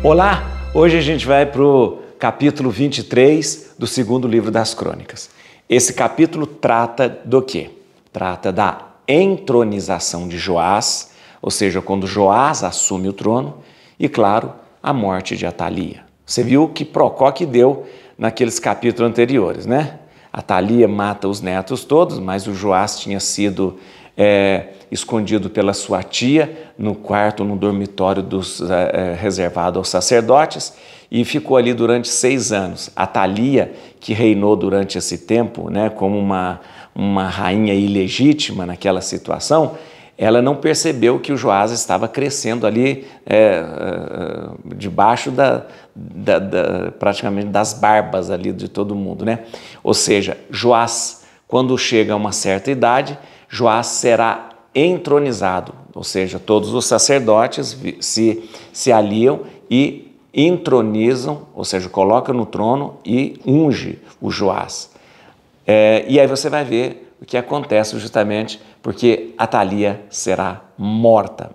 Olá, hoje a gente vai para o capítulo 23 do segundo livro das Crônicas. Esse capítulo trata do quê? Trata da entronização de Joás, ou seja, quando Joás assume o trono, e claro, a morte de Atalia. Você viu que Procó que deu naqueles capítulos anteriores, né? Atalia mata os netos todos, mas o Joás tinha sido escondido pela sua tia no quarto, no dormitório reservado aos sacerdotes, e ficou ali durante 6 anos. Atalia, que reinou durante esse tempo, né, como uma rainha ilegítima naquela situação, ela não percebeu que o Joás estava crescendo ali debaixo praticamente das barbas ali de todo mundo, né? Ou seja, Joás, quando chega a uma certa idade, Joás será entronizado, ou seja, todos os sacerdotes se aliam e entronizam, ou seja, colocam no trono e unge o Joás. E aí você vai ver o que acontece justamente porque Atalia será morta,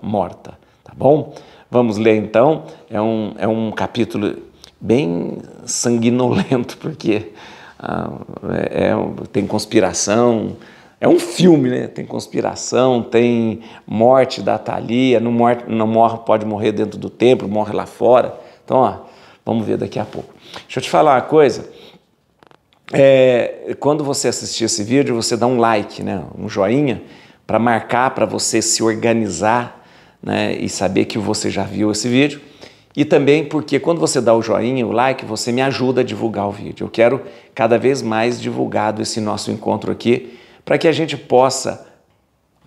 tá bom? Vamos ler então, é um capítulo bem sanguinolento, porque tem conspiração. É um filme, né? Tem conspiração, tem morte da Atalia, pode morrer dentro do templo, morre lá fora. Então, ó, vamos ver daqui a pouco. Deixa eu te falar uma coisa. Quando você assistir esse vídeo, você dá um like, né? Um joinha, para marcar, para você se organizar, né? E saber que você já viu esse vídeo. E também porque quando você dá o joinha, o like, você me ajuda a divulgar o vídeo. Eu quero cada vez mais divulgado esse nosso encontro aqui, para que a gente possa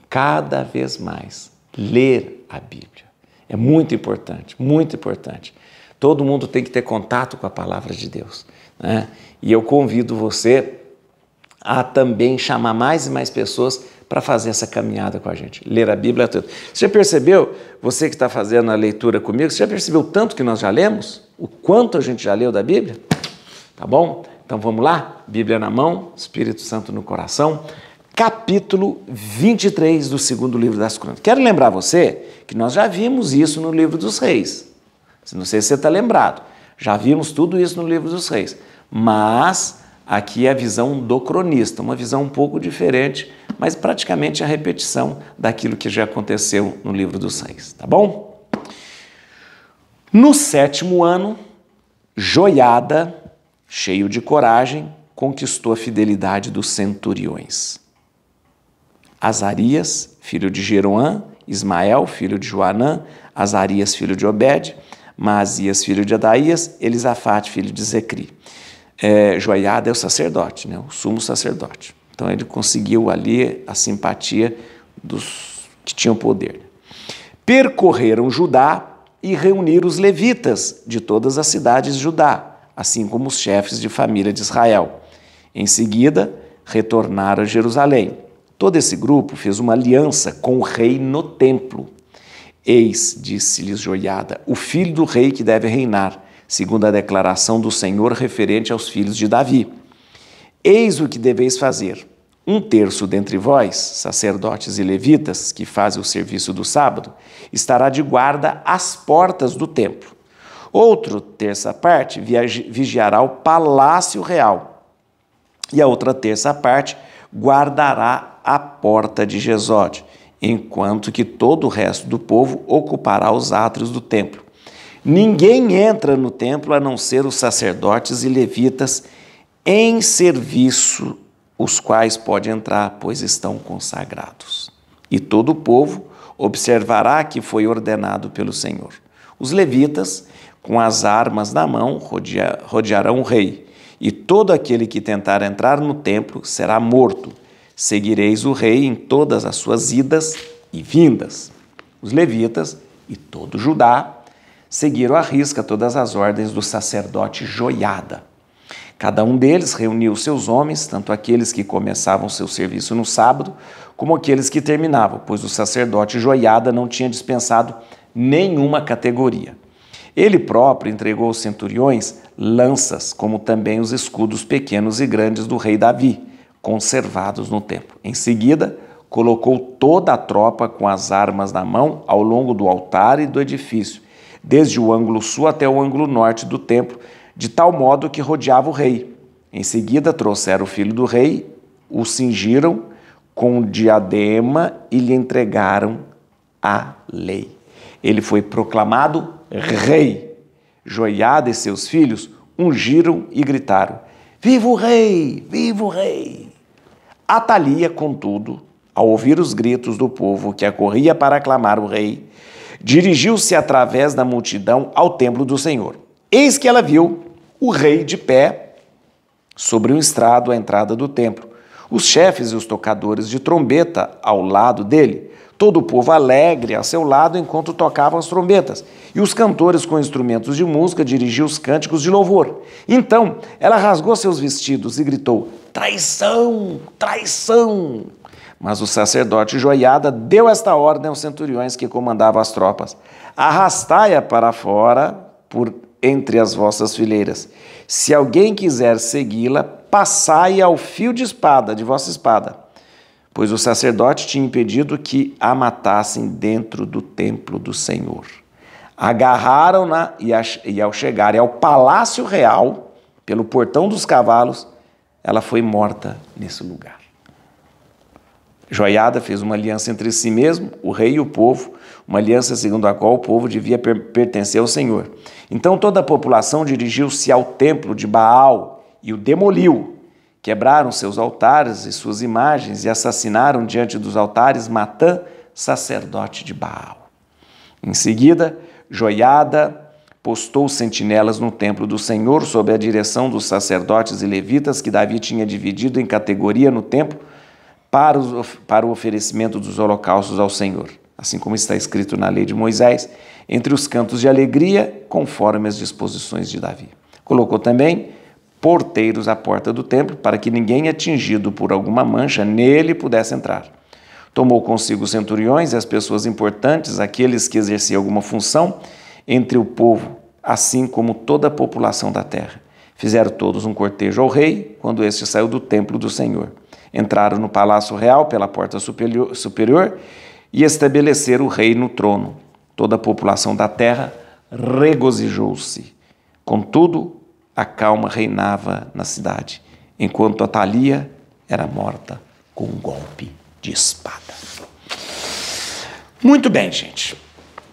cada vez mais ler a Bíblia. É muito importante, muito importante. Todo mundo tem que ter contato com a palavra de Deus, né? E eu convido você a também chamar mais e mais pessoas para fazer essa caminhada com a gente, ler a Bíblia toda. Você já percebeu, você que está fazendo a leitura comigo, você já percebeu o tanto que nós já lemos? O quanto a gente já leu da Bíblia? Tá bom? Então vamos lá? Bíblia na mão, Espírito Santo no coração. Capítulo 23 do segundo livro das Crônicas. Quero lembrar você que nós já vimos isso no livro dos Reis. Não sei se você está lembrado. Já vimos tudo isso no livro dos Reis. Mas aqui é a visão do cronista, uma visão um pouco diferente, mas praticamente a repetição daquilo que já aconteceu no livro dos Reis. Tá bom? No 7º ano, Joiada, cheio de coragem, conquistou a fidelidade dos centuriões. Azarias, filho de Jeroã, Ismael, filho de Joanã, Azarias, filho de Obed, Maasias, filho de Adaías, Elisafate, filho de Zecri. Joiada é o sacerdote, né? O sumo sacerdote. Então ele conseguiu ali a simpatia dos que tinham poder. Percorreram Judá e reuniram os levitas de todas as cidades de Judá, assim como os chefes de família de Israel. Em seguida, retornaram a Jerusalém. Todo esse grupo fez uma aliança com o rei no templo. Eis, disse-lhes Joiada, o filho do rei que deve reinar, segundo a declaração do Senhor referente aos filhos de Davi. Eis o que deveis fazer. 1/3 dentre vós, sacerdotes e levitas, que fazem o serviço do sábado, estará de guarda às portas do templo. Outra terça parte vigiará o palácio real. E a outra terça parte guardará a porta de Gesode, enquanto que todo o resto do povo ocupará os átrios do templo. Ninguém entra no templo a não ser os sacerdotes e levitas em serviço, os quais podem entrar, pois estão consagrados. E todo o povo observará que foi ordenado pelo Senhor. Os levitas, com as armas na mão, rodearão o rei, e todo aquele que tentar entrar no templo será morto. Seguireis o rei em todas as suas idas e vindas. Os levitas e todo Judá seguiram à risca todas as ordens do sacerdote Joiada. Cada um deles reuniu seus homens, tanto aqueles que começavam seu serviço no sábado, como aqueles que terminavam, pois o sacerdote Joiada não tinha dispensado nenhuma categoria. Ele próprio entregou aos centuriões lanças, como também os escudos pequenos e grandes do rei Davi, conservados no templo. Em seguida, colocou toda a tropa com as armas na mão ao longo do altar e do edifício, desde o ângulo sul até o ângulo norte do templo, de tal modo que rodeava o rei. Em seguida trouxeram o filho do rei, o cingiram com diadema e lhe entregaram a lei. Ele foi proclamado rei. Joiada e seus filhos ungiram e gritaram: viva o rei! Viva o rei! Atalia, contudo, ao ouvir os gritos do povo que acorria para aclamar o rei, dirigiu-se através da multidão ao templo do Senhor. Eis que ela viu o rei de pé sobre um estrado à entrada do templo, os chefes e os tocadores de trombeta ao lado dele, todo o povo alegre a seu lado enquanto tocavam as trombetas, e os cantores com instrumentos de música dirigiam os cânticos de louvor. Então ela rasgou seus vestidos e gritou: traição, traição! Mas o sacerdote Joiada deu esta ordem aos centuriões que comandavam as tropas: arrastai-a para fora por entre as vossas fileiras. Se alguém quiser segui-la, passai ao fio de espada, de vossa espada. Pois o sacerdote tinha impedido que a matassem dentro do templo do Senhor. Agarraram-na e ao chegarem ao palácio real, pelo portão dos cavalos, ela foi morta nesse lugar. Joiada fez uma aliança entre si mesmo, o rei e o povo, uma aliança segundo a qual o povo devia pertencer ao Senhor. Então toda a população dirigiu-se ao templo de Baal e o demoliu. Quebraram seus altares e suas imagens e assassinaram diante dos altares Matã, sacerdote de Baal. Em seguida, Joiada postou sentinelas no templo do Senhor sob a direção dos sacerdotes e levitas que Davi tinha dividido em categoria no templo para o oferecimento dos holocaustos ao Senhor, assim como está escrito na lei de Moisés, entre os cantos de alegria, conforme as disposições de Davi. Colocou também porteiros à porta do templo, para que ninguém atingido por alguma mancha nele pudesse entrar. Tomou consigo os centuriões e as pessoas importantes, aqueles que exerciam alguma função entre o povo, assim como toda a população da terra. Fizeram todos um cortejo ao rei, quando este saiu do templo do Senhor. Entraram no palácio real pela porta superior e estabeleceram o rei no trono. Toda a população da terra regozijou-se. Contudo, a calma reinava na cidade, enquanto Atalia era morta com um golpe de espada. Muito bem, gente.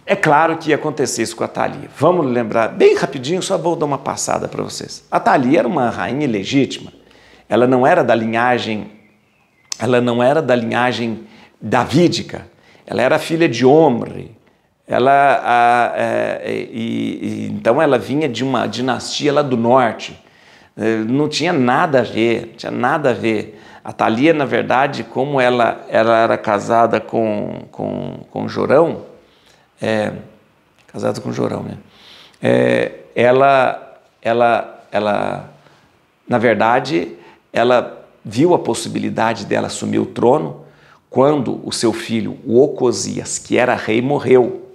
É claro que ia acontecer isso com a Atalia. Vamos lembrar bem rapidinho, só vou dar uma passada para vocês. A Atalia era uma rainha ilegítima. Ela não era da linhagem davídica. Ela era filha de Omri. Então ela vinha de uma dinastia lá do norte. Não tinha nada a ver, A Atalia, na verdade, como ela era casada com Jorão, na verdade, ela viu a possibilidade dela assumir o trono quando o seu filho, o Ocosias, que era rei, morreu.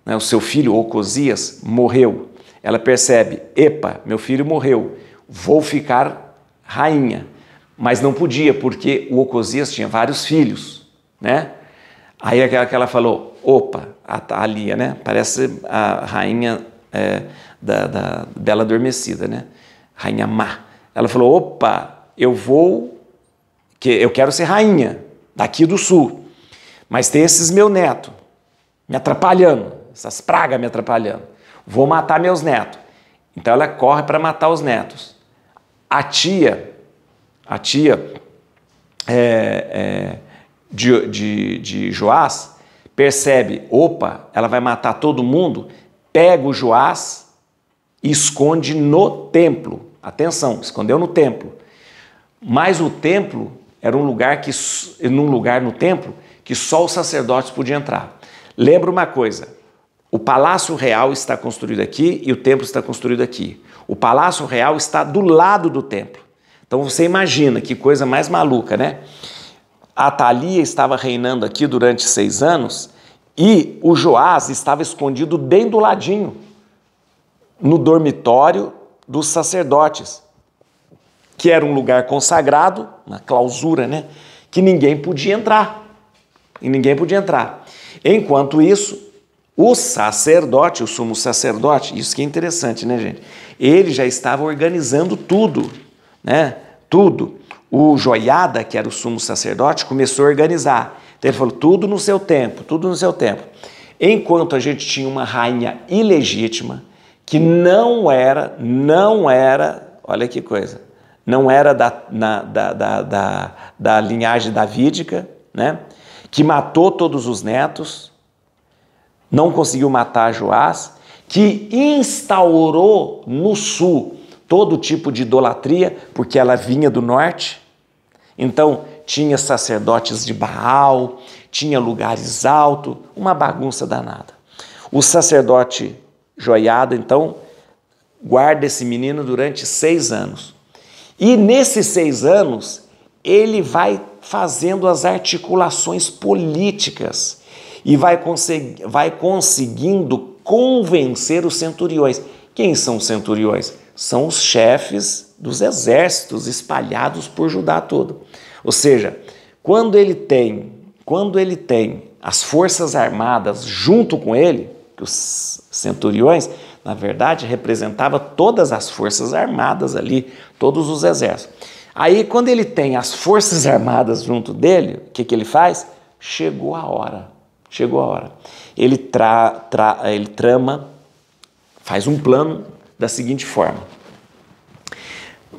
O seu filho, Ocosias, morreu. Ela percebe: epa, meu filho morreu, vou ficar rainha. Mas não podia, porque o Ocosias tinha vários filhos, né? Aí ela falou: opa, a Atalia, né? Parece a rainha da Bela Adormecida, né? Rainha má. Ela falou: opa, eu quero ser rainha daqui do sul, mas tem esses meus netos me atrapalhando, essas pragas me atrapalhando. Vou matar meus netos. Então ela corre para matar os netos. A tia de Joás percebe: opa, ela vai matar todo mundo, pega o Joás e esconde no templo. Atenção, escondeu no templo. Mas o templo era um lugar no templo que só os sacerdotes podiam entrar. Lembra uma coisa: o palácio real está construído aqui e o templo está construído aqui. O palácio real está do lado do templo. Então você imagina que coisa mais maluca, né? A Atalia estava reinando aqui durante 6 anos e o Joás estava escondido bem do ladinho, no dormitório dos sacerdotes, que era um lugar consagrado, uma clausura, né? Que ninguém podia entrar. Enquanto isso, O sacerdote, o sumo sacerdote, isso que é interessante, né, gente? Ele já estava organizando tudo, né? Tudo. O Joiada, que era o sumo sacerdote, começou a organizar. Então ele falou, tudo no seu tempo, tudo no seu tempo. Enquanto a gente tinha uma rainha ilegítima, que não era, olha que coisa, não era da linhagem davídica, né? Que matou todos os netos, não conseguiu matar Joás, que instaurou no sul todo tipo de idolatria, porque ela vinha do norte. Então, tinha sacerdotes de Baal, tinha lugares altos, uma bagunça danada. O sacerdote Joiada, então, guarda esse menino durante 6 anos. E nesses 6 anos, ele vai fazendo as articulações políticas e vai conseguindo convencer os centuriões. Quem são os centuriões? São os chefes dos exércitos espalhados por Judá todo. Ou seja, quando ele tem as forças armadas junto com ele, que os centuriões, na verdade, representava todas as forças armadas ali, todos os exércitos. Aí, quando ele tem as forças armadas junto dele, o que ele faz? Chegou a hora. Ele trama, faz um plano da seguinte forma.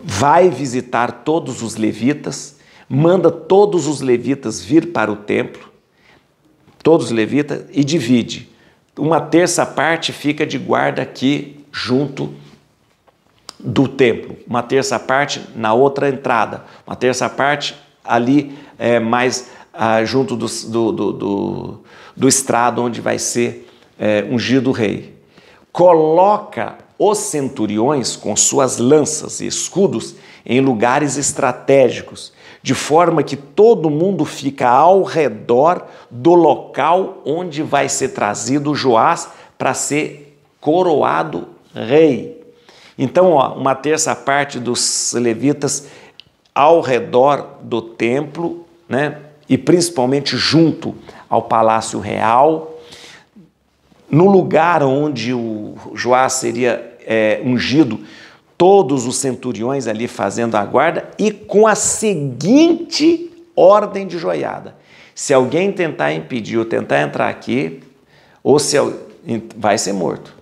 Vai visitar todos os levitas, manda todos os levitas vir para o templo, todos os levitas, e divide. Uma terça parte fica de guarda aqui junto do templo, uma terça parte na outra entrada, uma terça parte ali mais junto do estrado onde vai ser ungido o rei. Coloca os centuriões com suas lanças e escudos em lugares estratégicos, de forma que todo mundo fica ao redor do local onde vai ser trazido Joás para ser coroado rei. Então, uma terça parte dos levitas ao redor do templo, né? E principalmente junto ao palácio real, no lugar onde o Joás seria ungido, todos os centuriões ali fazendo a guarda e com a seguinte ordem de Joiada: se alguém tentar impedir ou tentar entrar aqui, vai ser morto.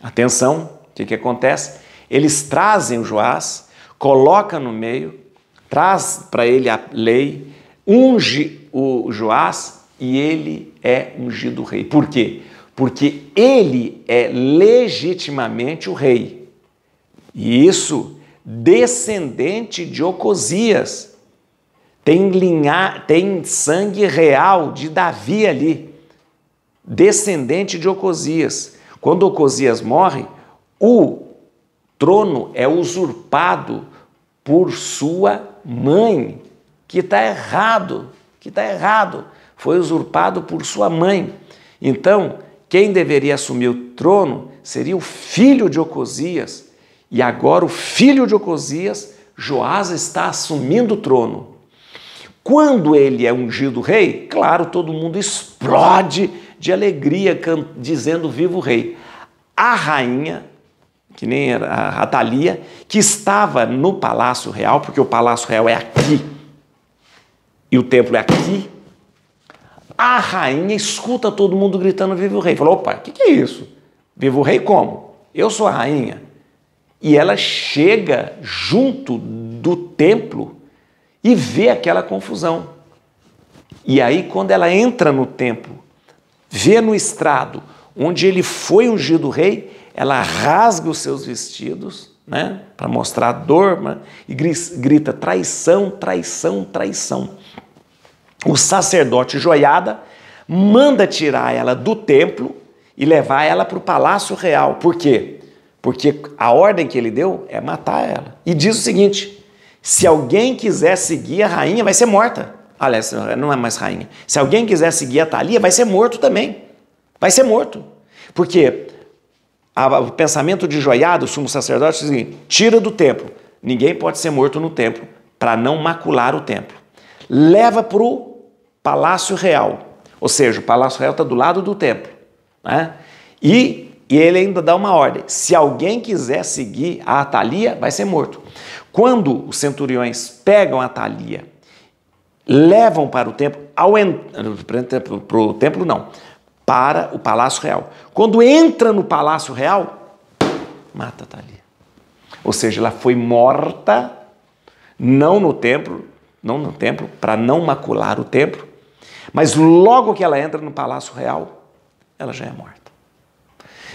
Atenção, o que acontece? Eles trazem o Joás, colocam no meio, traz para ele a lei, unge o Joás e ele é ungido rei. Por quê? Porque ele é legitimamente o rei. E isso, descendente de Ocosias, tem sangue real de Davi ali, descendente de Ocosias. Quando Ocosias morre, o trono é usurpado por sua mãe, que está errado, foi usurpado por sua mãe. Então, quem deveria assumir o trono seria o filho de Ocosias, e agora o filho de Ocosias, Joás, está assumindo o trono. Quando ele é ungido rei, claro, todo mundo explode de alegria, dizendo viva o rei. A rainha, que nem era a Atalia, que estava no Palácio Real, porque o Palácio Real é aqui e o templo é aqui, a rainha escuta todo mundo gritando viva o rei. Falou, opa, o que é isso? Viva o rei como? Eu sou a rainha. E ela chega junto do templo e vê aquela confusão. E aí, quando ela entra no templo, vê no estrado onde ele foi ungido rei, ela rasga os seus vestidos, né, para mostrar dor, e grita traição, traição, traição. O sacerdote Joiada manda tirar ela do templo e levar ela para o palácio real. Por quê? Porque a ordem que ele deu é matar ela. E diz o seguinte: se alguém quiser seguir a rainha, vai ser morta. Aliás, não é mais rainha. Se alguém quiser seguir a Atalia, vai ser morto também. Vai ser morto. Porque o pensamento de Joiada, o sumo sacerdote, é o seguinte: tira do templo. Ninguém pode ser morto no templo para não macular o templo. Leva para o palácio real. Ou seja, o palácio real está do lado do templo. né? E ele ainda dá uma ordem: se alguém quiser seguir a Atalia, vai ser morto. Quando os centuriões pegam a Atalia, levam para o templo, para o Palácio Real. Quando entra no Palácio Real, mata a Atalia. Ou seja, ela foi morta, não no templo, para não macular o templo, mas logo que ela entra no Palácio Real, ela já é morta.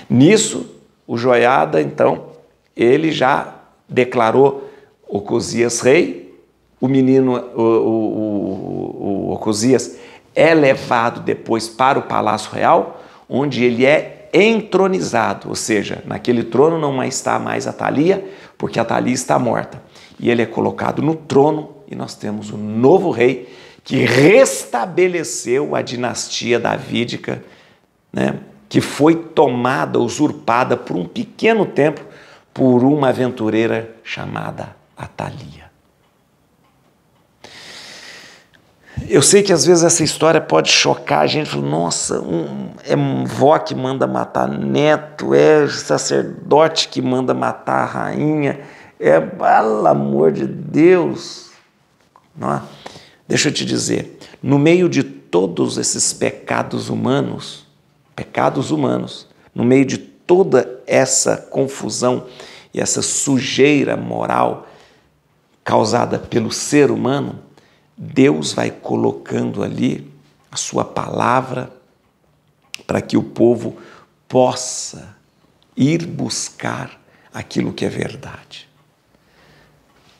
Nisso, o Joiada, então, ele já declarou Ocosias rei, o menino, o Ocosias, é levado depois para o Palácio Real, onde ele é entronizado, ou seja, naquele trono não está mais Atalia, porque Atalia está morta. E ele é colocado no trono e nós temos um novo rei que restabeleceu a dinastia davídica, né, que foi tomada, usurpada por um pequeno tempo por uma aventureira chamada Atalia. Eu sei que às vezes essa história pode chocar a gente, nossa, é vó que manda matar neto, é sacerdote que manda matar a rainha, pelo amor de Deus. Não é? Deixa eu te dizer, no meio de todos esses pecados humanos, no meio de toda essa confusão e essa sujeira moral causada pelo ser humano, Deus vai colocando ali a sua palavra para que o povo possa ir buscar aquilo que é verdade.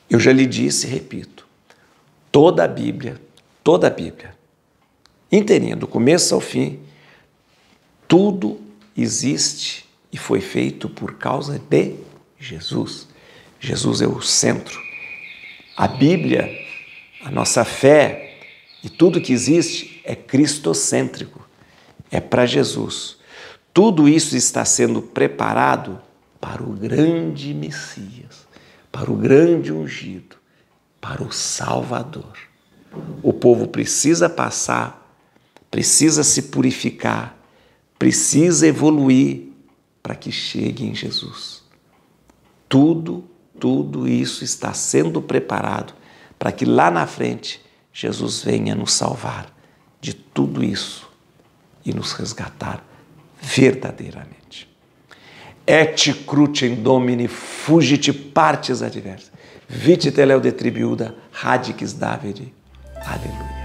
Eu já lhe disse e repito, toda a Bíblia, inteirinha, do começo ao fim, tudo existe e foi feito por causa de Jesus. Jesus é o centro. A Bíblia, a nossa fé e tudo que existe é cristocêntrico, é para Jesus. Tudo isso está sendo preparado para o grande Messias, para o grande ungido, para o Salvador. O povo precisa passar, precisa se purificar, precisa evoluir para que chegue em Jesus. Tudo isso está sendo preparado para que lá na frente Jesus venha nos salvar de tudo isso e nos resgatar verdadeiramente. Et crucem Domini fugit partes adversa, vite teleo detribiuda radix Davide. Aleluia.